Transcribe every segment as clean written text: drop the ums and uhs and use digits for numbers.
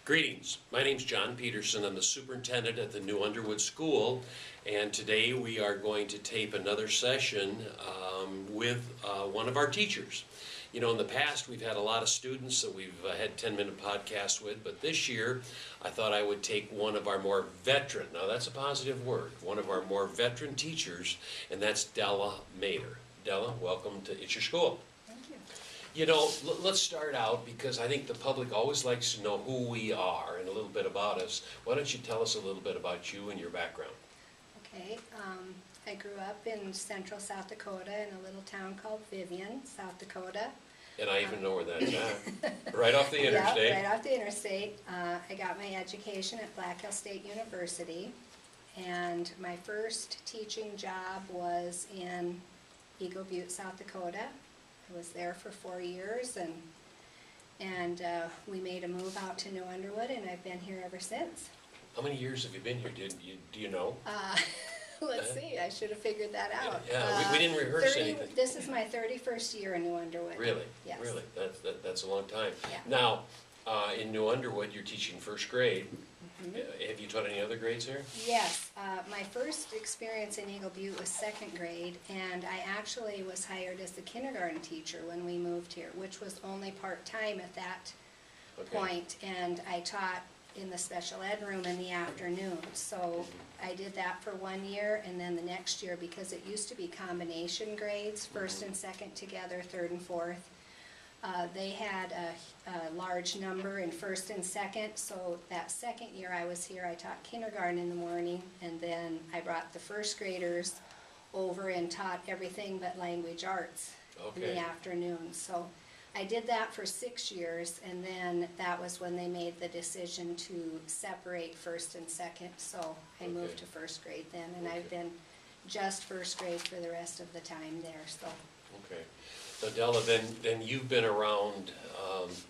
Greetings. My name's John Pedersen. I'm the superintendent at the new Underwood School, and today we are going to tape another session with one of our teachers. You know, in the past we've had a lot of students that we've had 10-minute podcasts with, but this year I thought I would take one of our more veteran, now that's a positive word, one of our more veteran teachers, and that's Della Mater. Della, welcome to It's Your School. You know, let's start out because I think the public always likes to know who we are and a little bit about us. Why don't you tell us a little bit about you and your background? Okay, I grew up in central South Dakota in a little town called Vivian, South Dakota. And I even know where that's at. Right off the interstate. Yeah, right off the interstate. I got my education at Black Hill State University, and my first teaching job was in Eagle Butte, South Dakota. I was there for 4 years, and we made a move out to New Underwood, and I've been here ever since. How many years have you been here? Do you know? Let's see, I should have figured that out. Yeah, we didn't rehearse anything. This is my 31st year in New Underwood. Really? Yes. Really? That's a long time. Yeah. Now, in New Underwood, you're teaching first grade. Mm-hmm. Have you taught any other grades here? Yes. My first experience in Eagle Butte was second grade, and I actually was hired as the kindergarten teacher when we moved here, which was only part-time at that point, and I taught in the special ed room in the afternoon. So I did that for 1 year, and then the next year, because it used to be combination grades, first and second together, third and fourth, they had a large number in first and second, so that second year I was here, I taught kindergarten in the morning, and then I brought the first graders over and taught everything but language arts in the afternoon. So I did that for 6 years, and then that was when they made the decision to separate first and second, so I moved to first grade then, and I've been just first grade for the rest of the time there. So. Okay. So Della, then you've been around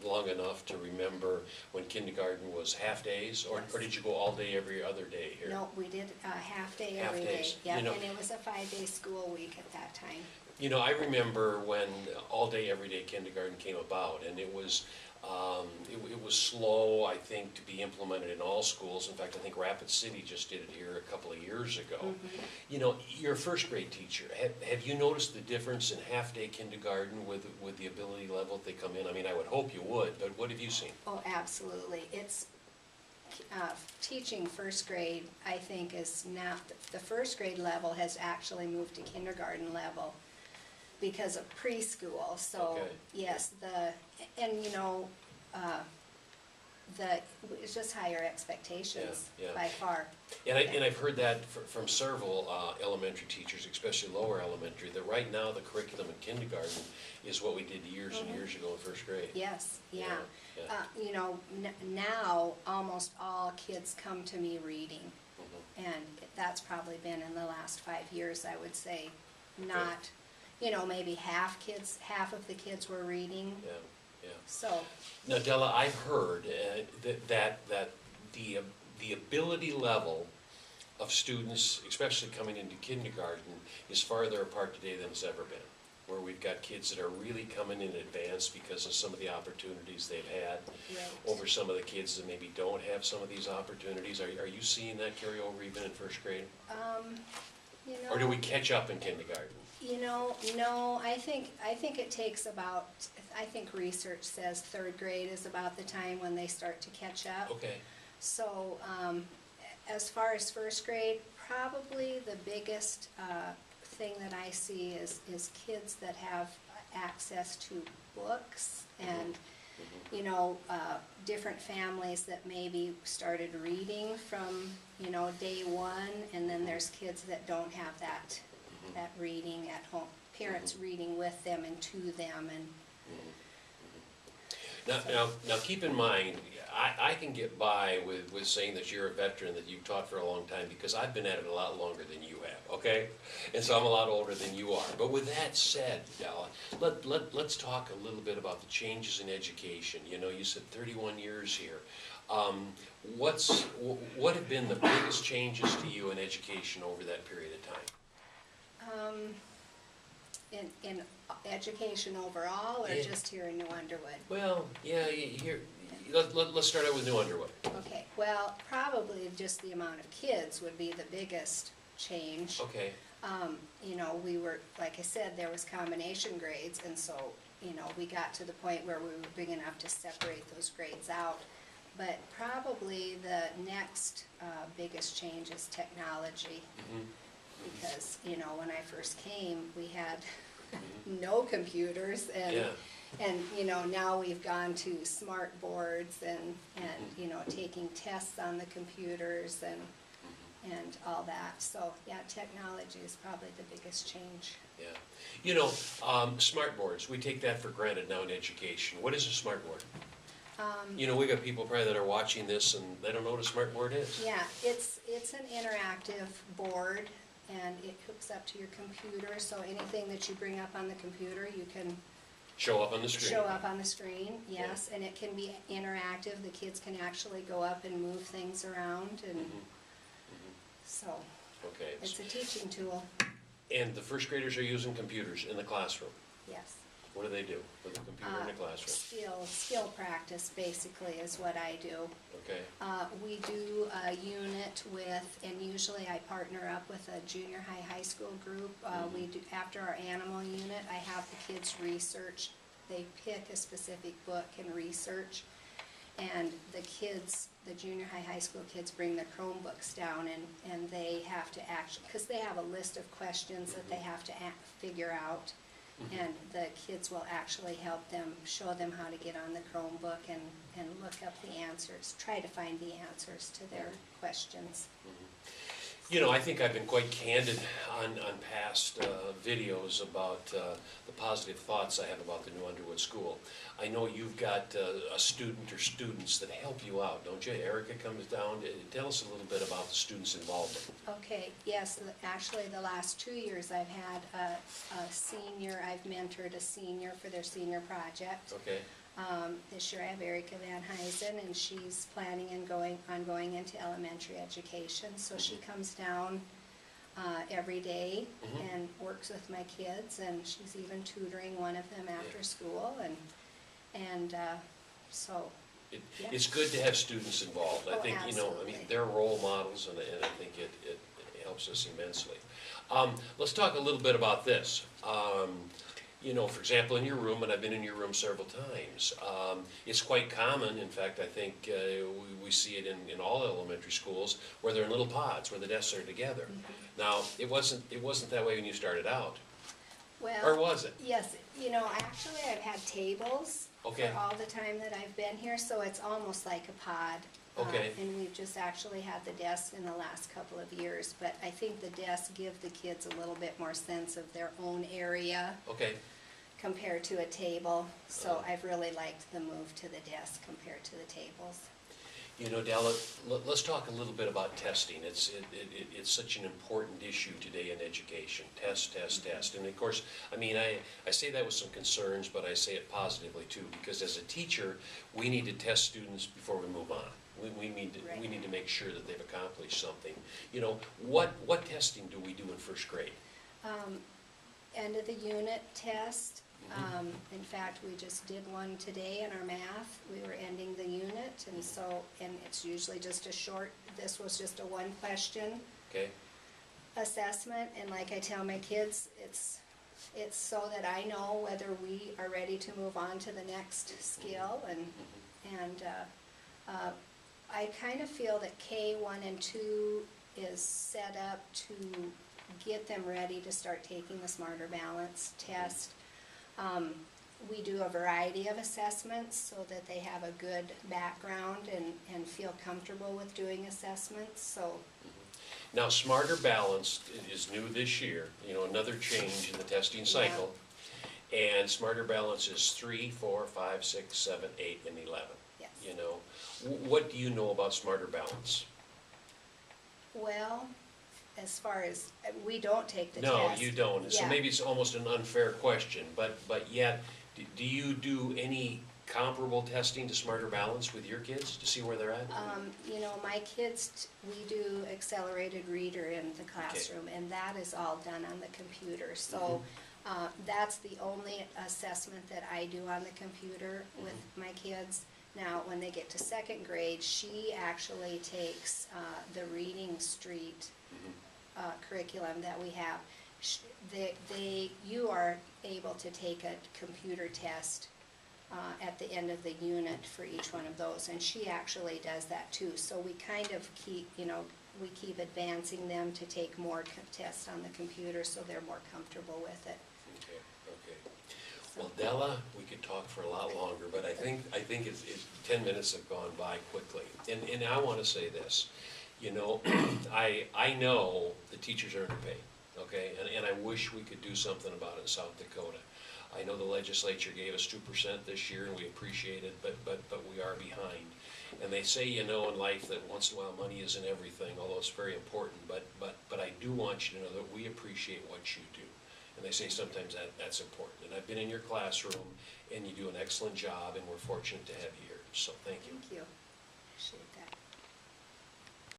long enough to remember when kindergarten was half days, or did you go all day every other day here? No, we did half day every day. Yeah, and it was a 5-day school week at that time. You know, I remember when all day every day kindergarten came about, and it was slow, I think, to be implemented in all schools. In fact, I think Rapid City just did it here a couple of years ago. Mm-hmm. You know, you're a first grade teacher. Have you noticed the difference in half-day kindergarten with the ability level that they come in? I mean, I would hope you would, but what have you seen? Oh, absolutely. It's teaching first grade, I think, is now, the first grade level has actually moved to kindergarten level because of preschool. So yes, and you know, it's just higher expectations by far. And I've heard that from several elementary teachers, especially lower elementary, that right now the curriculum in kindergarten is what we did years and years ago in first grade. Yes, yeah. You know, now almost all kids come to me reading, and that's probably been in the last 5 years, I would say. Not, you know, maybe half of the kids were reading. Yeah. So now, Della, I've heard that the ability level of students, especially coming into kindergarten, is farther apart today than it's ever been. Where we've got kids that are really coming in advance because of some of the opportunities they've had over some of the kids that maybe don't have some of these opportunities. Are you seeing that carry over even in first grade? You know, or do we catch up in kindergarten? You know, no, I think it takes about, I think research says third grade is about the time when they start to catch up. Okay. So, as far as first grade, probably the biggest thing that I see is kids that have access to books and, you know, different families that maybe started reading from, you know, day one, and then there's kids that don't have that reading at home, parents reading with them and to them. And now keep in mind, I can get by with saying that you're a veteran, that you've taught for a long time, because I've been at it a lot longer than you have, okay? And so I'm a lot older than you are. But with that said, Della, let's talk a little bit about the changes in education. You know, you said 31 years here. What have been the biggest changes to you in education over that period of time? In education overall, or just here in New Underwood? Well, yeah, here let's start out with New Underwood. Okay, well, probably just the amount of kids would be the biggest change. Okay, You know, we were, like I said, there was combination grades, and so, you know, we got to the point where we were big enough to separate those grades out. But probably the next biggest change is technology. Because, you know, when I first came, we had no computers, and you know, now we've gone to smart boards and you know, taking tests on the computers and all that. So, yeah, technology is probably the biggest change. yeah. You know, smart boards, we take that for granted now in education. What is a smart board? You know, we got people probably that are watching this and they don't know what a smart board is. Yeah, it's an interactive board, and it hooks up to your computer, so anything that you bring up on the computer, you can Show up on the screen. show up on the screen, yes, and it can be interactive. The kids can actually go up and move things around, and so Okay. it's a teaching tool, And the first graders are using computers in the classroom. yes. What do they do with the computer in the classroom? Skill practice basically is what I do. Okay, We do a unit with, and usually I partner up with a junior high school group. We do, after our animal unit, I have the kids research. They pick a specific book and research. And the kids, the junior high school kids bring their Chromebooks down, and they have to actually, because they have a list of questions that they have to figure out. And the kids will actually help them, show them how to get on the Chromebook and look up the answers, try to find the answers to their questions. you know, I think I've been quite candid on past videos about the positive thoughts I have about the New Underwood School. I know you've got a student or students that help you out, don't you? Erica comes down. Tell us a little bit about the students' involvement. Okay, yes, actually the last 2 years I've had a senior, I've mentored a senior for their senior project. Okay, This year I have Erica Van Huysen, and she's planning on going into elementary education. So she comes down every day and works with my kids, and she's even tutoring one of them after school, and so. Yeah. It's good to have students involved. I Oh, think, you know, I mean, absolutely. they're role models, and I think it helps us immensely. Let's talk a little bit about this. You know, for example, in your room, and I've been in your room several times, it's quite common, in fact, I think we see it in all elementary schools, where they're in little pods, where the desks are together. Now, it wasn't that way when you started out, Well, or was it? yes, you know, actually I've had tables Okay. for all the time that I've been here, so it's almost like a pod. Okay. And we've just actually had the desks in the last couple of years, but I think the desks give the kids a little bit more sense of their own area Okay. compared to a table. So I've really liked the move to the desk compared to the tables. You know, Della, let's talk a little bit about testing. It's such an important issue today in education. Test, test, test. And of course, I mean, I say that with some concerns, but I say it positively too, because as a teacher, we need to test students before we move on. We need to make sure that they've accomplished something. You know, what testing do we do in first grade? End of the unit test. In fact, we just did one today in our math. We were ending the unit, and it's usually just a short, this was just a one question Okay. assessment, and like I tell my kids, it's so that I know whether we are ready to move on to the next skill, and I kind of feel that K1 and 2 is set up to get them ready to start taking the Smarter Balance test. We do a variety of assessments so that they have a good background and feel comfortable with doing assessments, so. Now, Smarter Balance is new this year, you know, another change in the testing cycle. And Smarter Balance is 3, 4, 5, 6, 7, 8, and 11. Yes. You know, what do you know about Smarter Balance? Well, as far as, we don't take the test. No, you don't. So Yeah. maybe it's almost an unfair question, but yet, do you do any comparable testing to Smarter Balance with your kids to see where they're at? You know, my kids, we do accelerated reader in the classroom, and that is all done on the computer. So that's the only assessment that I do on the computer with my kids. Now, when they get to second grade, she actually takes the Reading Street curriculum that we have. You are able to take a computer test at the end of the unit for each one of those, and she actually does that too. So we kind of keep, we keep advancing them to take more tests on the computer so they're more comfortable with it. Okay, okay. Well, Della, we could talk for a lot longer, but I think it's 10 minutes have gone by quickly. And I want to say this, I know the teachers are underpaid, okay? And I wish we could do something about it in South Dakota. I know the legislature gave us 2% this year, and we appreciate it, but we are behind. And they say, in life that once in a while money isn't everything, although it's very important, but I do want you to know that we appreciate what you do. And they say sometimes that's important. And I've been in your classroom, and you do an excellent job, and we're fortunate to have you here. So thank you. Thank you.